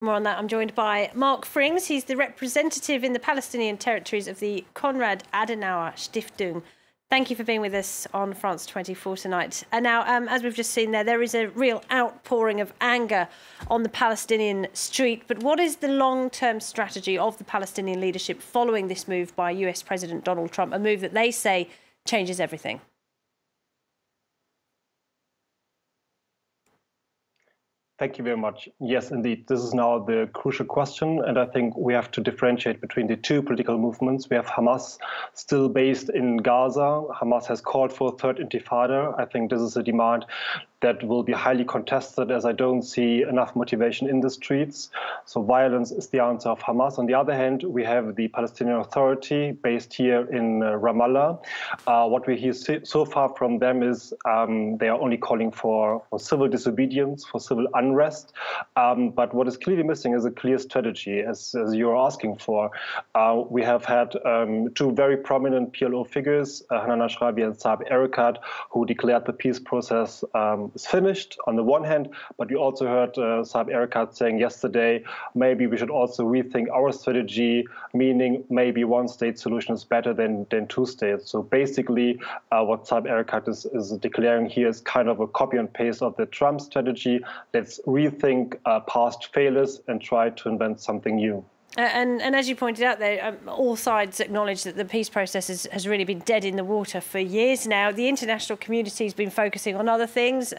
More on that. I'm joined by Marc FRINGS. He's the representative in the Palestinian Territories of the Konrad Adenauer Stiftung. Thank you for being with us on France 24 tonight. And now, as we've just seen there is a real outpouring of anger on the Palestinian street. But what is the long-term strategy of the Palestinian leadership following this move by US President Donald Trump, a move that they say changes everything? Thank you very much. Yes, indeed. This is now the crucial question. And I think we have to differentiate between the two political movements. We have Hamas still based in Gaza. Hamas has called for a third intifada. I think this is a demand that will be highly contested, as I don't see enough motivation in the streets. So violence is the answer of Hamas. On the other hand, we have the Palestinian Authority based here in Ramallah. What we hear so far from them is they are only calling for civil disobedience, for civil unrest. But what is clearly missing is a clear strategy, as you're asking for. We have had two very prominent PLO figures, Hanan Ashrawi and Saeb Erekat, who declared the peace process is finished on the one hand, but we also heard Saeb Erekat saying yesterday, maybe we should also rethink our strategy, meaning maybe one-state solution is better than two states. So basically, what Saeb Erekat is declaring here is kind of a copy and paste of the Trump strategy. Let's rethink past failures and try to invent something new. And as you pointed out there, all sides acknowledge that the peace process has really been dead in the water for years now. The international community has been focusing on other things,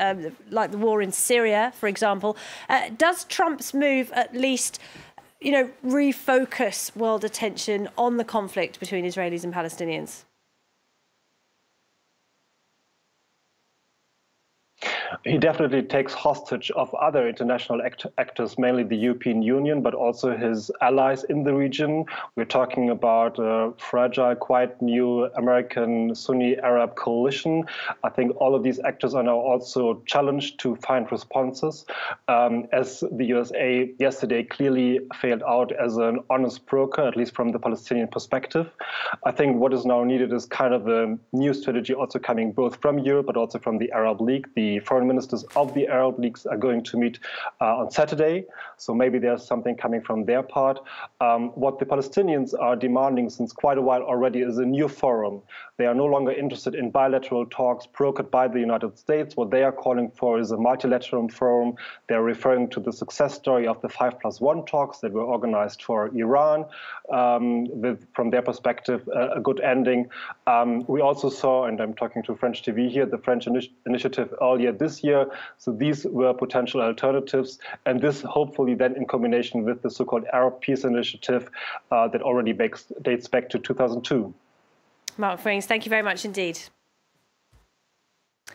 like the war in Syria, for example. Does Trump's move at least, refocus world attention on the conflict between Israelis and Palestinians? He definitely takes hostage of other international actors, mainly the European Union, but also his allies in the region. We're talking about a fragile, quite new American Sunni Arab coalition. I think all of these actors are now also challenged to find responses, as the USA yesterday clearly failed out as an honest broker, at least from the Palestinian perspective. I think what is now needed is kind of a new strategy also coming both from Europe, but also from the Arab League. The foreign ministers of the Arab Leagues are going to meet on Saturday, so maybe there's something coming from their part. What the Palestinians are demanding since quite a while already is a new forum. They are no longer interested in bilateral talks brokered by the United States. What they are calling for is a multilateral forum. They're referring to the success story of the 5+1 talks that were organized for Iran, with, from their perspective, a good ending. We also saw, and I'm talking to French TV here, the French initiative earlier this year. So these were potential alternatives. And this hopefully then in combination with the so-called Arab Peace Initiative that already dates back to 2002. Marc FRINGS, thank you very much indeed.